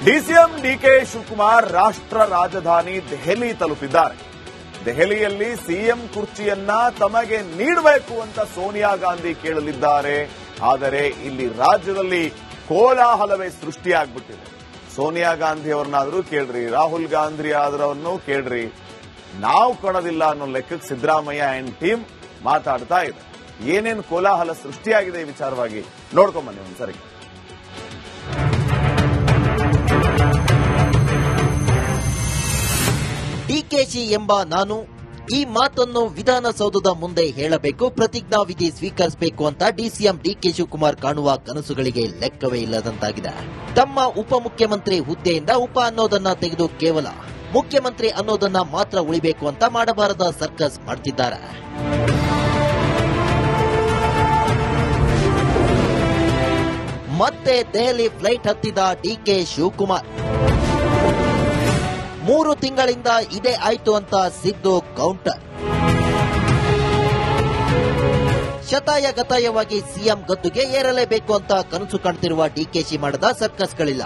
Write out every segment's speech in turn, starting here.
DCM DK Shivakumar ರಾಷ್ಟ್ರ ರಾಜಧಾನಿ ದೆಹಲಿ ತಲುಪಿದ್ದಾರೆ. ದೆಹಲಿಯಲ್ಲಿ ಸಿಎಂ ಕುರ್ಚಿಯನ್ನ ತಮಗೆ ನೀಡಬೇಕು ಅಂತ ಸೋನಿಯಾ ಗಾಂಧಿ ಕೇಳಲಿದ್ದಾರೆ. ಆದರೆ ಇಲ್ಲಿ ರಾಜ್ಯದಲ್ಲಿ ಕೋಲಾಹಲವೇ ಸೃಷ್ಟಿಯಾಗ್ಬಿಟ್ಟಿದೆ. ಸೋನಿಯಾ ಗಾಂಧಿ ಅವರನ್ನಾದ್ರೂ ಕೇಳ್ರಿ, ರಾಹುಲ್ ಗಾಂಧಿ ಆದ್ರವನ್ನು ಕೇಳ್ರಿ, ನಾವು ಕೊಡೋದಿಲ್ಲ ಅನ್ನೋ ಲೆಕ್ಕಕ್ಕೆ ಸಿದ್ದರಾಮಯ್ಯ ಅಂಡ್ ಟೀಮ್ ಮಾತಾಡ್ತಾ ಇದೆ. ಏನೇನು ಕೋಲಾಹಲ ಸೃಷ್ಟಿಯಾಗಿದೆ ಈ ವಿಚಾರವಾಗಿ ನೋಡ್ಕೊಂಬನ್ನಿ ಒಂದ್ಸರಿ. ಡಿಕೆಶಿ ಎಂಬ ನಾನು ಈ ಮಾತನ್ನು ವಿಧಾನಸೌಧದ ಮುಂದೆ ಹೇಳಬೇಕು, ಪ್ರತಿಜ್ಞಾ ವಿಧಿ ಸ್ವೀಕರಿಸಬೇಕು ಅಂತ ಡಿಸಿಎಂ ಡಿಕೆ ಶಿವಕುಮಾರ್ ಕಾಣುವ ಕನಸುಗಳಿಗೆ ಲೆಕ್ಕವೇ ಇಲ್ಲದಂತಾಗಿದೆ. ತಮ್ಮ ಉಪಮುಖ್ಯಮಂತ್ರಿ ಹುದ್ದೆಯಿಂದ ಉಪ ಅನ್ನೋದನ್ನ ತೆಗೆದು ಕೇವಲ ಮುಖ್ಯಮಂತ್ರಿ ಅನ್ನೋದನ್ನ ಮಾತ್ರ ಉಳಿಬೇಕು ಅಂತ ಮಾಡಬಾರದ ಸರ್ಕಸ್ ಮಾಡ್ತಿದ್ದಾರೆ. ಮತ್ತೆ ದೆಹಲಿ ಫ್ಲೈಟ್ ಹತ್ತಿದ ಡಿಕೆ ಶಿವಕುಮಾರ್. 3 ತಿಂಗಳಿಂದ ಇದೇ ಆಯ್ತು ಅಂತ ಸಿದ್ದು ಕೌಂಟರ್. ಶತಾಯಗತಾಯವಾಗಿ ಸಿಎಂ ಗದ್ದುಗೆ ಏರಲೇಬೇಕು ಅಂತ ಕನಸು ಕಾಣ್ತಿರುವ ಡಿಕೆಶಿ ಮಾಡದ ಸರ್ಕಸ್ಗಳಿಲ್ಲ.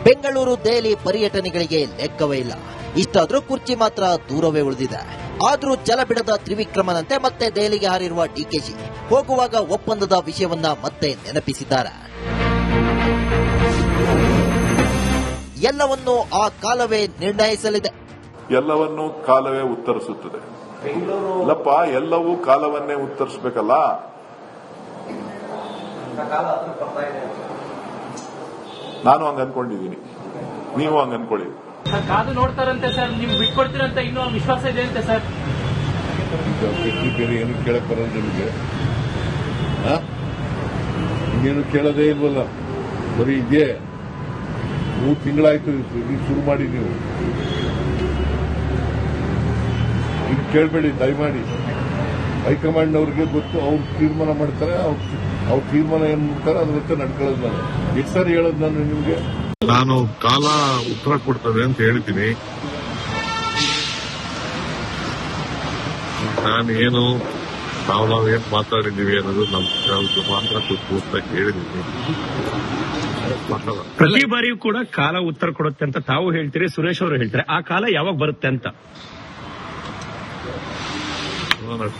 ಬೆಂಗಳೂರು ದೆಹಲಿ ಪರ್ಯಟನೆಗಳಿಗೆ ಲೆಕ್ಕವೇ ಇಲ್ಲ. ಇಷ್ಟಾದ್ರೂ ಕುರ್ಚಿ ಮಾತ್ರ ದೂರವೇ ಉಳಿದಿದೆ. ಆದ್ರೂ ಛಲ ಬಿಡದ ತ್ರಿವಿಕ್ರಮನಂತೆ ಮತ್ತೆ ದೆಹಲಿಗೆ ಹಾರಿರುವ ಡಿಕೆಶಿ ಹೋಗುವಾಗ ಒಪ್ಪಂದದ ವಿಷಯವನ್ನ ಮತ್ತೆ ನೆನಪಿಸಿದ್ದಾರೆ. ಎಲ್ಲವನ್ನೂ ಆ ಕಾಲವೇ ನಿರ್ಣಯಿಸಲಿದೆ. ಎಲ್ಲವನ್ನೂ ಕಾಲವೇ ಉತ್ತರಿಸುತ್ತದೆ. ಇಲ್ಲಪ್ಪ, ಎಲ್ಲವೂ ಕಾಲವನ್ನೇ ಉತ್ತರಿಸಬೇಕಲ್ಲ. ನಾನು ಹಂಗ ಅನ್ಕೊಂಡಿದ್ದೀನಿ, ನೀವು ಹಂಗ ಅನ್ಕೊಳ್ಳಿ. ಕಾದು ನೋಡ್ತಾರಂತೆ ಸರ್, ನೀವು ಬಿಟ್ಕೊಡ್ತೀರಂತ ಇನ್ನೂ ವಿಶ್ವಾಸ ಇದೆ ಅಂತೆ ಸರ್. ಬೇರೆ ಏನು ಕೇಳಕ್ ಬರೋದು ನಿಮಗೆ? ಇನ್ನೇನು ಕೇಳೋದೇ ಇಲ್ವಲ್ಲ, ಬರೀ ಇದೆ. 3 ತಿಂಗಳಾಯ್ತು ಶುರು ಮಾಡಿ. ನೀವು ಇದು ಕೇಳಬೇಡಿ ದಯಮಾಡಿ. ಹೈಕಮಾಂಡ್ನವ್ರಿಗೆ ಗೊತ್ತು, ಅವ್ರು ತೀರ್ಮಾನ ಮಾಡ್ತಾರೆ. ಅವ್ರ ತೀರ್ಮಾನ ಏನ್ ಮಾಡ್ತಾರೆ ಅದ್ರಂತೆ ನಡ್ಕೊಳ್ಳೋದು. ನಾನು ಎಷ್ಟು ಸಾರಿ ಹೇಳೋದು ನಾನು ನಿಮ್ಗೆ? ನಾನು ಕಾಲ ಉತ್ತರ ಕೊಡ್ತದೆ ಅಂತ ಹೇಳ್ತೀನಿ. ನಾನೇನು ನಾವೇನ್ ಮಾತಾಡಿದೀವಿ ಅನ್ನೋದು ನಮ್ಗೆ ಮಾತ್ರ ಅಂತ ಹೇಳಿದೀನಿ. ಪ್ರತಿ ಬಾರಿಯೂ ಕೂಡ ಕಾಲ ಉತ್ತರ ಕೊಡುತ್ತೆ ಅಂತ ತಾವು ಹೇಳ್ತೀರಿ, ಸುರೇಶ್ ಅವರು ಹೇಳ್ತಾರೆ. ಆ ಕಾಲ ಯಾವಾಗ ಬರುತ್ತೆ ಅಂತ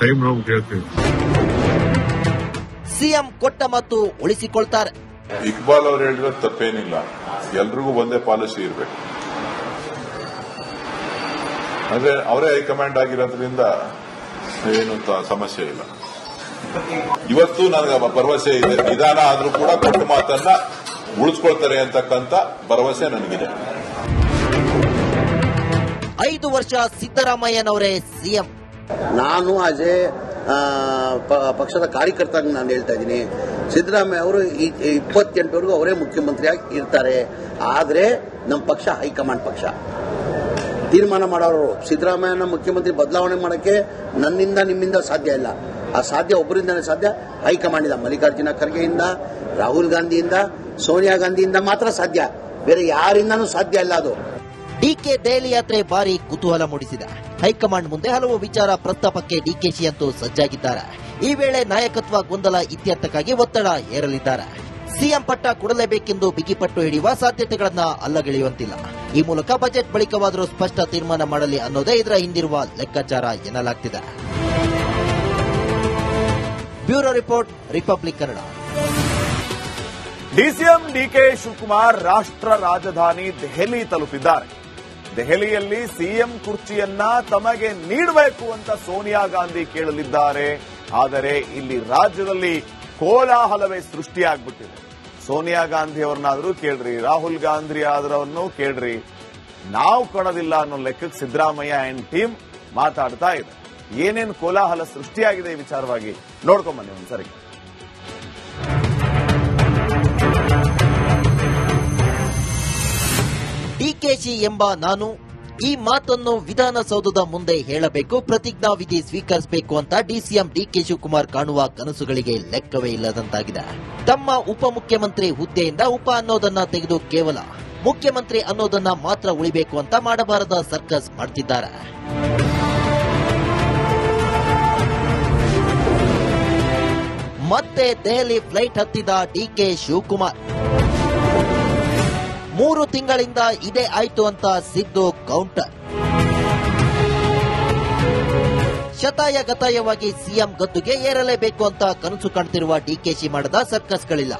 ಟೈಮ್ ನಾವು ಕೇಳ್ತೀನಿ. ಸಿಎಂ ಕೊಟ್ಟ ಮತ್ತು ಉಳಿಸಿಕೊಳ್ತಾರೆ. ಇಕ್ಬಾಲ್ ಅವ್ರು ಹೇಳಿರೋದು ತಪ್ಪೇನಿಲ್ಲ. ಎಲ್ರಿಗೂ ಒಂದೇ ಪಾಲಿಸಿ ಇರಬೇಕು. ಅಂದ್ರೆ ಅವರೇ ಹೈಕಮಾಂಡ್ ಆಗಿರೋದ್ರಿಂದ ಏನು ಸಮಸ್ಯೆ ಇಲ್ಲ. ಇವತ್ತು ನನಗೆ ಭರವಸೆ ಇದೆ, ನಿಧಾನ ಆದ್ರೂ ಕೂಡ ಕೊಟ್ಟ ಮಾತನ್ನ ಉಳಿಸ್ಕೊಳ್ತಾರೆ ಅಂತಕ್ಕಂಥ ಭರವಸೆ ನನಗಿದೆ. 5 ವರ್ಷ ಸಿದ್ದರಾಮಯ್ಯನವರೇ ಸಿಎಂ. ನಾನು ಅಜೇ ಪಕ್ಷದ ಕಾರ್ಯಕರ್ತಾಗಿ ನಾನು ಹೇಳ್ತಾ ಇದ್ದೀನಿ, ಸಿದ್ದರಾಮಯ್ಯ ಅವರು 28ವರೆಗೂ ಅವರೇ ಮುಖ್ಯಮಂತ್ರಿಯಾಗಿ ಇರ್ತಾರೆ. ಆದರೆ ನಮ್ಮ ಪಕ್ಷ ಹೈಕಮಾಂಡ್ ಪಕ್ಷ, ತೀರ್ಮಾನ ಮಾಡೋರು. ಸಿದ್ದರಾಮಯ್ಯನ ಮುಖ್ಯಮಂತ್ರಿ ಬದಲಾವಣೆ ಮಾಡೋಕ್ಕೆ ನನ್ನಿಂದ ನಿಮ್ಮಿಂದ ಸಾಧ್ಯ ಇಲ್ಲ. ಆ ಸಾಧ್ಯ ಒಬ್ಬರಿಂದನೇ ಸಾಧ್ಯ, ಹೈಕಮಾಂಡ್ ಮಲ್ಲಿಕಾರ್ಜುನ ಖರ್ಗೆಯಿಂದ, ರಾಹುಲ್ ಗಾಂಧಿಯಿಂದ, ಸೋನಿಯಾ ಗಾಂಧಿಯಿಂದ ಮಾತ್ರ ಸಾಧ್ಯ. ಬೇರೆ ಯಾರಿಂದನೂ ಸಾಧ್ಯ ಇಲ್ಲ ಅದು. ಡಿಕೆ ದೆಹಲಿ ಯಾತ್ರೆ ಭಾರಿ ಕುತೂಹಲ ಮೂಡಿಸಿದೆ. ಹೈಕಮಾಂಡ್ ಮುಂದೆ ಹಲವು ವಿಚಾರ ಪ್ರಸ್ತಾಪಕ್ಕೆ ಡಿಕೆಶಿ ಅಂತೂ ಸಜ್ಜಾಗಿದ್ದಾರೆ. ಈ ವೇಳೆ ನಾಯಕತ್ವ ಗೊಂದಲ ಇತ್ಯರ್ಥಕ್ಕಾಗಿ ಒತ್ತಡ ಹೇರಲಿದ್ದಾರೆ. ಸಿಎಂ ಪಟ್ಟ ಕೊಡಲೇಬೇಕೆಂದು ಬಿಗಿಪಟ್ಟು ಹಿಡಿಯುವ ಸಾಧ್ಯತೆಗಳನ್ನ ಅಲ್ಲಗೆಳೆಯುವಂತಿಲ್ಲ. ಈ ಮೂಲಕ ಬಜೆಟ್ ಬಳಿಕವಾದರೂ ಸ್ಪಷ್ಟ ತೀರ್ಮಾನ ಮಾಡಲಿ ಅನ್ನೋದೇ ಇದರ ಹಿಂದಿರುವ ಲೆಕ್ಕಾಚಾರ ಎನ್ನಲಾಗ್ತಿದೆ. Bureau report, republic Kannada. DCM DK Shivakumar ರಾಷ್ಟ್ರ ರಾಜಧಾನಿ ದೆಹಲಿ ತಲುಪಿದ್ದಾರೆ. ದೆಹಲಿಯಲ್ಲಿ ಸಿಎಂ ಕುರ್ಚಿಯನ್ನ ತಮಗೆ ನೀಡಬೇಕು ಅಂತ ಸೋನಿಯಾ ಗಾಂಧಿ ಕೇಳಲಿದ್ದಾರೆ. ಆದರೆ ಇಲ್ಲಿ ರಾಜ್ಯದಲ್ಲಿ ಕೋಲಾಹಲವೇ ಸೃಷ್ಟಿಯಾಗ್ಬಿಟ್ಟಿದೆ. ಸೋನಿಯಾ ಗಾಂಧಿ ಅವರನ್ನಾದ್ರೂ ಕೇಳ್ರಿ, ರಾಹುಲ್ ಗಾಂಧಿ ಆದ್ರವನ್ನು ಕೇಳ್ರಿ, ನಾವು ಕೊಡೋದಿಲ್ಲ ಅನ್ನೋ ಲೆಕ್ಕಕ್ಕೆ ಸಿದ್ದರಾಮಯ್ಯ ಅಂಡ್ ಟೀಮ್ ಮಾತಾಡ್ತಾ ಇದೆ. ಏನೇನು ಕೋಲಾಹಲ ಸೃಷ್ಟಿಯಾಗಿದೆ ಈ ವಿಚಾರವಾಗಿ ನೋಡ್ಕೊಂಬನ್ನಿ ಒಂದ್ಸರಿ. ಡಿಕೆಶಿ ಎಂಬ ನಾನು ಈ ಮಾತನ್ನು ವಿಧಾನಸೌಧದ ಮುಂದೆ ಹೇಳಬೇಕು, ಪ್ರತಿಜ್ಞಾ ವಿಧಿ ಸ್ವೀಕರಿಸಬೇಕು ಅಂತ ಡಿಸಿಎಂ ಡಿಕೆ ಶಿವಕುಮಾರ್ ಕಾಣುವ ಕನಸುಗಳಿಗೆ ಲೆಕ್ಕವೇ ಇಲ್ಲದಂತಾಗಿದೆ. ತಮ್ಮ ಉಪಮುಖ್ಯಮಂತ್ರಿ ಹುದ್ದೆಯಿಂದ ಉಪ ಅನ್ನೋದನ್ನ ತೆಗೆದು ಕೇವಲ ಮುಖ್ಯಮಂತ್ರಿ ಅನ್ನೋದನ್ನ ಮಾತ್ರ ಉಳಿಬೇಕು ಅಂತ ಮಾಡಬಾರದ ಸರ್ಕಸ್ ಮಾಡ್ತಿದ್ದಾರೆ. ಮತ್ತೆ ದೆಹಲಿ ಫ್ಲೈಟ್ ಹತ್ತಿದ ಡಿಕೆ ಶಿವಕುಮಾರ್. 3 ತಿಂಗಳಿಂದ ಇದೇ ಆಯ್ತು ಅಂತ ಸಿದ್ದು ಕೌಂಟರ್. ಶತಾಯ ಗತಾಯವಾಗಿ ಸಿಎಂ ಗದ್ದುಗೆ ಏರಲೇಬೇಕು ಅಂತ ಕನಸು ಕಾಣ್ತಿರುವ ಡಿಕೆಶಿ ಮಾಡದ ಸರ್ಕಸ್ಗಳಿಲ್ಲ.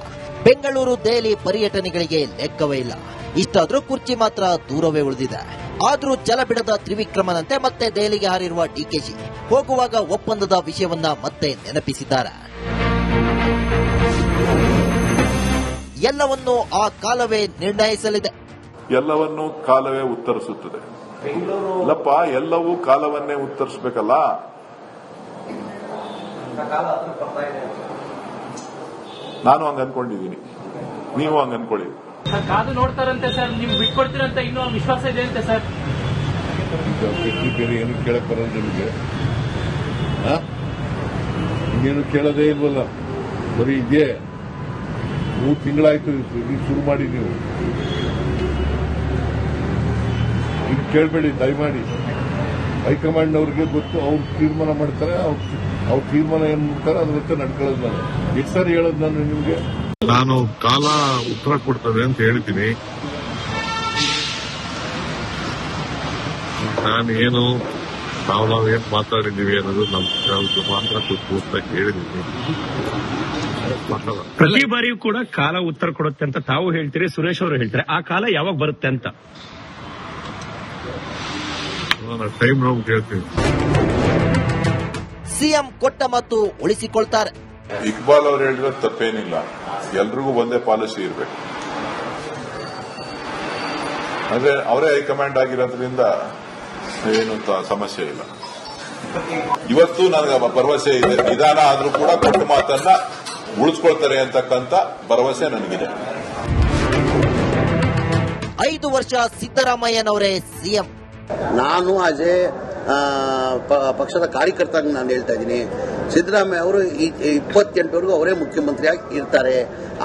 ಬೆಂಗಳೂರು ದೆಹಲಿ ಪರ್ಯಟನೆಗಳಿಗೆ ಲೆಕ್ಕವೇ ಇಲ್ಲ. ಇಷ್ಟಾದ್ರೂ ಕುರ್ಚಿ ಮಾತ್ರ ದೂರವೇ ಉಳಿದಿದೆ. ಆದ್ರೂ ಛಲ ಬಿಡದ ತ್ರಿವಿಕ್ರಮನಂತೆ ಮತ್ತೆ ದೆಹಲಿಗೆ ಹಾರಿರುವ ಡಿಕೆಶಿ ಹೋಗುವಾಗ ಒಪ್ಪಂದದ ವಿಷಯವನ್ನ ಮತ್ತೆ ನೆನಪಿಸಿದ್ದಾರೆ. ಎಲ್ಲವನ್ನೂ ಆ ಕಾಲವೇ ನಿರ್ಣಯಿಸಲಿದೆ. ಎಲ್ಲವನ್ನೂ ಕಾಲವೇ ಉತ್ತರಿಸುತ್ತದೆ. ಇಲ್ಲಪ್ಪ, ಎಲ್ಲವೂ ಕಾಲವನ್ನೇ ಉತ್ತರಿಸಬೇಕಲ್ಲ. ನಾನು ಹಂಗ ಅನ್ಕೊಂಡಿದ್ದೀನಿ, ನೀವು ಹಂಗ ಅನ್ಕೊಳ್ಳಿ. ಕಾದು ನೋಡ್ತಾರಂತೆ ಸರ್, ನಿಮ್ಗೆ ಬಿಟ್ಕೊಡ್ತೀರಂತ ಇನ್ನೂ ವಿಶ್ವಾಸ ಇದೆ ಅಂತೆ ಸರ್. ಬೇರೆ ಏನು ಕೇಳಕ್ ಬರೋದು ನಿಮಗೆ? ಇನ್ನೇನು ಕೇಳೋದೇ ಇಲ್ವಲ್ಲ, ಬರೀ ಇದೆ. 3 ತಿಂಗಳಾಯ್ತು ಶುರು ಮಾಡಿ. ನೀವು ಇದು ಕೇಳಬೇಡಿ ದಯಮಾಡಿ. ಹೈಕಮಾಂಡ್ನವ್ರಿಗೆ ಗೊತ್ತು, ಅವ್ರು ತೀರ್ಮಾನ ಮಾಡ್ತಾರೆ. ಅವ್ರ ತೀರ್ಮಾನ ಏನ್ ಮಾಡ್ತಾರೆ ಅದ್ರಂತೆ ನಡ್ಕೊಳ್ಳೋದು. ನಾನು ಎಷ್ಟು ಸಾರಿ ಹೇಳೋದು ನಾನು ನಿಮ್ಗೆ? ನಾನು ಕಾಲ ಉತ್ತರ ಕೊಡ್ತದೆ ಅಂತ ಹೇಳ್ತೀನಿ. ನಾನೇನು ನಾವೇನ್ ಮಾತಾಡಿದೀವಿ ಅನ್ನೋದು ನಮ್ಗೆ ಮಾತ್ರ ಪೂರ್ತಿ ಹೇಳಿದೀನಿ. ಪ್ರತಿ ಬಾರಿಯೂ ಕೂಡ ಕಾಲ ಉತ್ತರ ಕೊಡುತ್ತೆ ಅಂತ ತಾವು ಹೇಳ್ತೀರಿ, ಸುರೇಶ್ ಅವರು ಹೇಳ್ತಾರೆ. ಆ ಕಾಲ ಯಾವಾಗ ಬರುತ್ತೆ ಅಂತ ಟೈಮ್ ನಾವು ಕೇಳ್ತೀನಿ. ಸಿಎಂ ಕೊಟ್ಟ ಮತ್ತು ಉಳಿಸಿಕೊಳ್ತಾರೆ. ಇಕ್ಬಾಲ್ ಅವ್ರು ಹೇಳಿರೋದು ತಪ್ಪೇನಿಲ್ಲ. ಎಲ್ರಿಗೂ ಒಂದೇ ಪಾಲಿಸಿ ಇರಬೇಕು. ಅಂದ್ರೆ ಅವರೇ ಹೈಕಮಾಂಡ್ ಆಗಿರೋದ್ರಿಂದ ಏನು ಸಮಸ್ಯೆ ಇಲ್ಲ. ಇವತ್ತು ನನಗೆ ಭರವಸೆ ಇದೆ, ನಿಧಾನ ಆದ್ರೂ ಕೂಡ ಕೊಟ್ಟ ಮಾತನ್ನ ಉಳಿಸ್ಕೊಳ್ತಾರೆ ಅಂತಕ್ಕಂಥ ಭರವಸೆ ನನಗಿದೆ. 5 ವರ್ಷ ಸಿದ್ದರಾಮಯ್ಯನವರೇ ಸಿಎಂ. ನಾನು ಆಜೆ ಪಕ್ಷದ ಕಾರ್ಯಕರ್ತ ನಾನು ಹೇಳ್ತಾ ಇದ್ದೀನಿ. ಸಿದ್ದರಾಮಯ್ಯ ಅವರು 28ವರೆಗೂ ಅವರೇ ಮುಖ್ಯಮಂತ್ರಿಯಾಗಿ ಇರ್ತಾರೆ.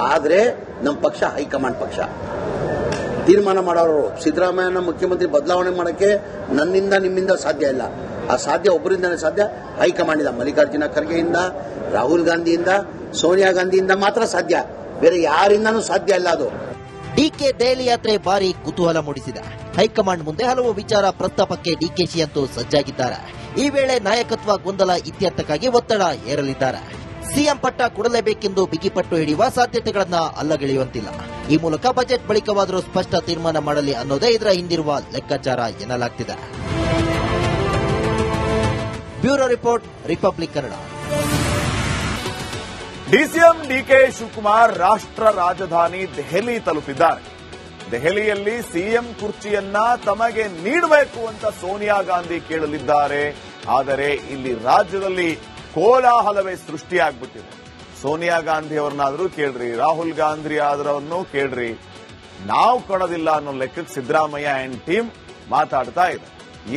ಆದರೆ ನಮ್ಮ ಪಕ್ಷ ಹೈಕಮಾಂಡ್ ಪಕ್ಷ, ತೀರ್ಮಾನ ಮಾಡೋರು. ಸಿದ್ದರಾಮಯ್ಯನ ಮುಖ್ಯಮಂತ್ರಿ ಬದಲಾವಣೆ ಮಾಡೋಕ್ಕೆ ನನ್ನಿಂದ ನಿಮ್ಮಿಂದ ಸಾಧ್ಯ ಇಲ್ಲ. ಆ ಸಾಧ್ಯ ಒಬ್ಬರಿಂದನೇ ಸಾಧ್ಯ, ಹೈಕಮಾಂಡ್ ಇಂದ, ಮಲ್ಲಿಕಾರ್ಜುನ ಖರ್ಗೆಯಿಂದ, ರಾಹುಲ್ ಗಾಂಧಿಯಿಂದ, ಸೋನಿಯಾ ಗಾಂಧಿಯಿಂದ ಮಾತ್ರ ಸಾಧ್ಯ. ಬೇರೆ ಯಾರಿಂದನೂ ಸಾಧ್ಯ ಇಲ್ಲ ಅದು. ಡಿಕೆ ದೆಹಲಿ ಯಾತ್ರೆ ಭಾರಿ ಕುತೂಹಲ ಮೂಡಿಸಿದೆ. ಹೈಕಮಾಂಡ್ ಮುಂದೆ ಹಲವು ವಿಚಾರ ಪ್ರಸ್ತಾಪಕ್ಕೆ ಡಿಕೆಶಿ ಅಂತೂ ಸಜ್ಜಾಗಿದ್ದಾರೆ. ಈ ವೇಳೆ ನಾಯಕತ್ವ ಗೊಂದಲ ಇತ್ಯರ್ಥಕ್ಕಾಗಿ ಒತ್ತಡ ಹೇರಲಿದ್ದಾರೆ. ಸಿಎಂ ಪಟ್ಟ ಕೊಡಲೇಬೇಕೆಂದು ಬಿಗಿಪಟ್ಟು ಹಿಡಿಯುವ ಸಾಧ್ಯತೆಗಳನ್ನ ಅಲ್ಲಗೆಳೆಯುವಂತಿಲ್ಲ. ಈ ಮೂಲಕ ಬಜೆಟ್ ಬಳಿಕವಾದರೂ ಸ್ಪಷ್ಟ ತೀರ್ಮಾನ ಮಾಡಲಿ ಅನ್ನೋದೇ ಇದರ ಹಿಂದಿರುವ ಲೆಕ್ಕಾಚಾರ ಎನ್ನಲಾಗ್ತಿದೆ. Bureau report, republic Kannada. DCM DK Shivakumar ರಾಷ್ಟ್ರ ರಾಜಧಾನಿ ದೆಹಲಿ ತಲುಪಿದ್ದಾರೆ. ದೆಹಲಿಯಲ್ಲಿ ಸಿಎಂ ಕುರ್ಚಿಯನ್ನ ತಮಗೆ ನೀಡಬೇಕು ಅಂತ ಸೋನಿಯಾ ಗಾಂಧಿ ಕೇಳಲಿದ್ದಾರೆ. ಆದರೆ ಇಲ್ಲಿ ರಾಜ್ಯದಲ್ಲಿ ಕೋಲಾಹಲವೇ ಸೃಷ್ಟಿಯಾಗ್ಬಿಟ್ಟಿದೆ. ಸೋನಿಯಾ ಗಾಂಧಿ ಅವರನ್ನಾದ್ರೂ ಕೇಳ್ರಿ, ರಾಹುಲ್ ಗಾಂಧಿ ಆದ್ರವನ್ನು ಕೇಳ್ರಿ, ನಾವು ಕೊಡೋದಿಲ್ಲ ಅನ್ನೋ ಲೆಕ್ಕಕ್ಕೆ ಸಿದ್ದರಾಮಯ್ಯ ಅಂಡ್ ಟೀಮ್ ಮಾತಾಡ್ತಾ ಇದೆ.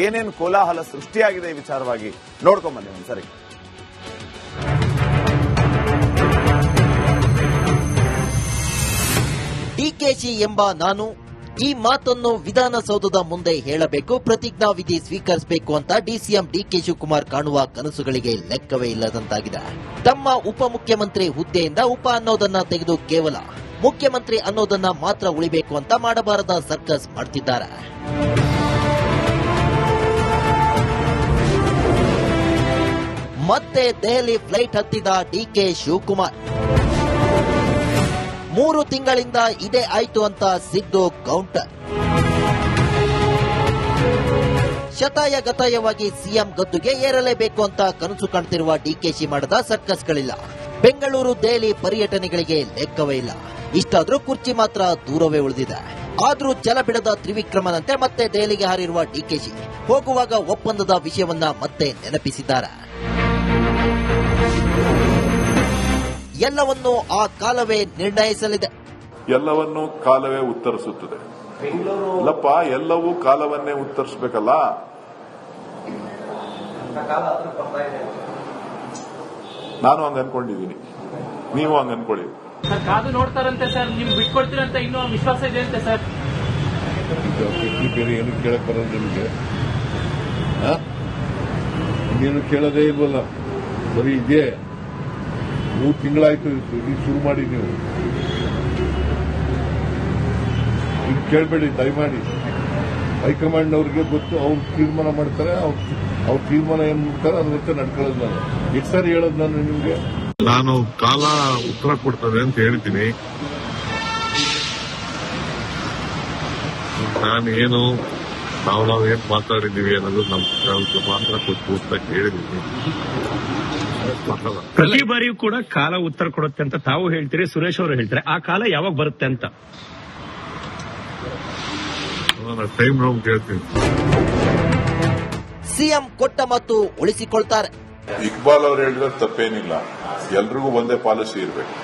ಏನೇನು ಕೋಲಾಹಲ ಸೃಷ್ಟಿಯಾಗಿದೆ ಈ ವಿಚಾರವಾಗಿ ನೋಡ್ಕೊಂಬನ್ನಿ ಒಂದ್ಸರಿ. ಡಿಕೆಶಿ ಎಂಬ ನಾನು ಈ ಮಾತನ್ನು ವಿಧಾನಸೌಧದ ಮುಂದೆ ಹೇಳಬೇಕು, ಪ್ರತಿಜ್ಞಾ ವಿಧಿ ಸ್ವೀಕರಿಸಬೇಕು ಅಂತ ಡಿಸಿಎಂ ಡಿಕೆ ಶಿವಕುಮಾರ್ ಕಾಣುವ ಕನಸುಗಳಿಗೆ ಲೆಕ್ಕವೇ ಇಲ್ಲದಂತಾಗಿದೆ. ತಮ್ಮ ಉಪಮುಖ್ಯಮಂತ್ರಿ ಹುದ್ದೆಯಿಂದ ಉಪ ಅನ್ನೋದನ್ನ ತೆಗೆದು ಕೇವಲ ಮುಖ್ಯಮಂತ್ರಿ ಅನ್ನೋದನ್ನ ಮಾತ್ರ ಉಳಿಬೇಕು ಅಂತ ಮಾಡಬಾರದ ಸರ್ಕಸ್ ಮಾಡ್ತಿದ್ದಾರೆ. ಮತ್ತೆ ದೆಹಲಿ ಫ್ಲೈಟ್ ಹತ್ತಿದ ಡಿಕೆ ಶಿವಕುಮಾರ್. 3 ತಿಂಗಳಿಂದ ಇದೇ ಆಯ್ತು ಅಂತ ಸಿದ್ದು ಕೌಂಟರ್. ಶತಾಯ ಗತಾಯವಾಗಿ ಸಿಎಂ ಗದ್ದುಗೆ ಏರಲೇಬೇಕು ಅಂತ ಕನಸು ಕಾಣ್ತಿರುವ ಡಿಕೆಶಿ ಮಾಡದ ಸರ್ಕಸ್ಗಳಿಲ್ಲ. ಬೆಂಗಳೂರು ದೆಹಲಿ ಪರ್ಯಟನೆಗಳಿಗೆ ಲೆಕ್ಕವೇ ಇಲ್ಲ. ಇಷ್ಟಾದ್ರೂ ಕುರ್ಚಿ ಮಾತ್ರ ದೂರವೇ ಉಳಿದಿದೆ. ಆದ್ರೂ ಛಲ ಬಿಡದ ತ್ರಿವಿಕ್ರಮನಂತೆ ಮತ್ತೆ ದೆಹಲಿಗೆ ಹಾರಿರುವ ಡಿಕೆಶಿ ಹೋಗುವಾಗ ಒಪ್ಪಂದದ ವಿಷಯವನ್ನ ಮತ್ತೆ ನೆನಪಿಸಿದ್ದಾರೆ. ಎಲ್ಲವನ್ನೂ ಆ ಕಾಲವೇ ನಿರ್ಣಯಿಸಲಿದೆ. ಎಲ್ಲವನ್ನೂ ಕಾಲವೇ ಉತ್ತರಿಸುತ್ತದೆ. ಇಲ್ಲಪ್ಪ, ಎಲ್ಲವೂ ಕಾಲವನ್ನೇ ಉತ್ತರಿಸಬೇಕಲ್ಲ. ನಾನು ಹಂಗ ಅನ್ಕೊಂಡಿದ್ದೀನಿ, ನೀವು ಹಂಗ ಅನ್ಕೊಳ್ಳಿ. ಸರ್, ಕಾದು ನೋಡ್ತಾರಂತೆ ಸರ್, ನಿಮ್ಗೆ ಬಿಟ್ಕೊಡ್ತೀರಂತ ಇನ್ನೂ ವಿಶ್ವಾಸ ಇದೆ ಅಂತೆ ಸರ್. ಬೇರೆ ಏನು ಕೇಳಕ್ ಬರೋದು ನಿಮಗೆ? ಇನ್ನೇನು ಕೇಳೋದೇ ಇಲ್ವಲ್ಲ, ಬರೀ ಇದೆ. 3 ತಿಂಗಳಾಯ್ತು ಶುರು ಮಾಡಿ. ನೀವು ಇದು ಕೇಳಬೇಡಿ ದಯಮಾಡಿ. ಹೈಕಮಾಂಡ್ ಅವ್ರಿಗೆ ಗೊತ್ತು, ಅವ್ರು ತೀರ್ಮಾನ ಮಾಡ್ತಾರೆ. ಅವ್ರ ತೀರ್ಮಾನ ಏನ್ ಮಾಡ್ತಾರೆ ಅದಂತೆ ನಡ್ಕೊಳ್ಳೋದು ನಾನು. ಎಷ್ಟು ಸಾರಿ ಹೇಳೋದು ನಾನು ನಿಮ್ಗೆ? ನಾನು ಕಾಲ ಉತ್ತರ ಕೊಡ್ತದೆ ಅಂತ ಹೇಳ್ತೀನಿ. ನಾನೇನು ನಾವೇನ್ ಮಾತಾಡಿದೀವಿ ಅನ್ನೋದು ನಮ್ಗೆ ಮಾತ್ರ ಕೊಟ್ಟು ಅಂತ ಹೇಳಿದೀನಿ. ಪ್ರತಿ ಬಾರಿಯೂ ಕೂಡ ಕಾಲ ಉತ್ತರ ಕೊಡುತ್ತೆ ಅಂತ ತಾವು ಹೇಳ್ತೀರಿ, ಸುರೇಶ್ ಅವರು ಹೇಳ್ತಾರೆ. ಆ ಕಾಲ ಯಾವಾಗ ಬರುತ್ತೆ ಅಂತ ಟೈಮ್ ನಾವು ಕೇಳ್ತೀನಿ. ಸಿಎಂ ಕೊಟ್ಟ ಮತ್ತು ಉಳಿಸಿಕೊಳ್ತಾರೆ. ಇಕ್ಬಾಲ್ ಅವ್ರು ಹೇಳಿದ್ರೆ ತಪ್ಪೇನಿಲ್ಲ. ಎಲ್ರಿಗೂ ಒಂದೇ ಪಾಲಿಸಿ ಇರಬೇಕು.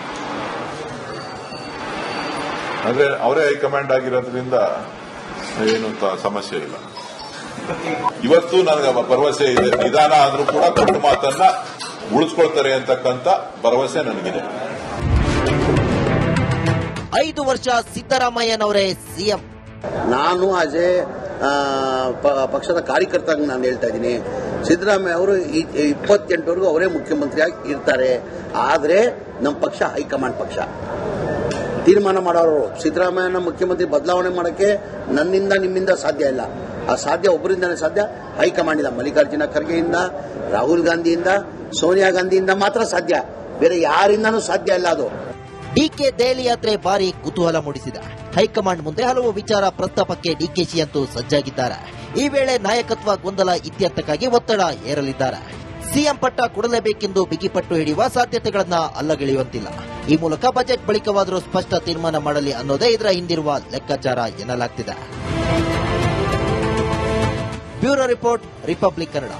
ಅಂದ್ರೆ ಅವರೇ ಹೈಕಮಾಂಡ್ ಆಗಿರೋದ್ರಿಂದ ಏನು ಸಮಸ್ಯೆ ಇಲ್ಲ. ಇವತ್ತು ನನಗೆ ಭರವಸೆ ಇದೆ, ನಿಧಾನ ಆದ್ರೂ ಕೂಡ ಕೊಟ್ಟ ಮಾತನ್ನ ಉಳಿಸ್ಕೊಳ್ತಾರೆ ಅಂತಕ್ಕಂಥ ಭರವಸೆ ನನಗಿದೆ. 5 ವರ್ಷ ಸಿದ್ದರಾಮಯ್ಯನವರೇ ಸಿಎಂ. ನಾನು ಆಜೆ ಪಕ್ಷದ ಕಾರ್ಯಕರ್ತ ನಾನು ಹೇಳ್ತಾ ಇದ್ದೀನಿ. ಸಿದ್ದರಾಮಯ್ಯ ಅವರು 28ವರೆಗೂ ಅವರೇ ಮುಖ್ಯಮಂತ್ರಿಯಾಗಿ ಇರ್ತಾರೆ. ಆದರೆ ನಮ್ಮ ಪಕ್ಷ ಹೈಕಮಾಂಡ್ ಪಕ್ಷ ತೀರ್ಮಾನ ಮಾಡೋರು. ಸಿದ್ದರಾಮಯ್ಯನ ಮುಖ್ಯಮಂತ್ರಿ ಬದಲಾವಣೆ ಮಾಡೋಕ್ಕೆ ನನ್ನಿಂದ ನಿಮ್ಮಿಂದ ಸಾಧ್ಯ ಇಲ್ಲ. ಆ ಸಾಧ್ಯ ಒಬ್ಬರಿಂದನೇ ಸಾಧ್ಯ, ಹೈಕಮಾಂಡ್ ಇಂದ, ಮಲ್ಲಿಕಾರ್ಜುನ ಖರ್ಗೆಯಿಂದ, ರಾಹುಲ್ ಗಾಂಧಿಯಿಂದ, ಸೋನಿಯಾ ಗಾಂಧಿಯಿಂದ ಮಾತ್ರ ಸಾಧ್ಯ. ಬೇರೆ ಯಾರಿಂದನೂ ಸಾಧ್ಯ ಇಲ್ಲ ಅದು. ಡಿಕೆ ದೆಹಲಿ ಯಾತ್ರೆ ಭಾರಿ ಕುತೂಹಲ ಮೂಡಿಸಿದೆ. ಹೈಕಮಾಂಡ್ ಮುಂದೆ ಹಲವು ವಿಚಾರ ಪ್ರಸ್ತಾಪಕ್ಕೆ ಡಿಕೆಶಿ ಅಂತೂ ಸಜ್ಜಾಗಿದ್ದಾರೆ. ಈ ವೇಳೆ ನಾಯಕತ್ವ ಗೊಂದಲ ಇತ್ಯರ್ಥಕ್ಕಾಗಿ ಒತ್ತಡ ಹೇರಲಿದ್ದಾರೆ. ಸಿಎಂ ಪಟ್ಟ ಕೊಡಲೇಬೇಕೆಂದು ಬಿಗಿಪಟ್ಟು ಹಿಡಿಯುವ ಸಾಧ್ಯತೆಗಳನ್ನ ಅಲ್ಲಗೆಳೆಯುವಂತಿಲ್ಲ. ಈ ಮೂಲಕ ಬಜೆಟ್ ಬಳಿಕವಾದರೂ ಸ್ಪಷ್ಟ ತೀರ್ಮಾನ ಮಾಡಲಿ ಅನ್ನೋದೇ ಇದರ ಹಿಂದಿರುವ ಲೆಕ್ಕಾಚಾರ ಎನ್ನಲಾಗ್ತಿದೆ. Bureau report, republic Kannada.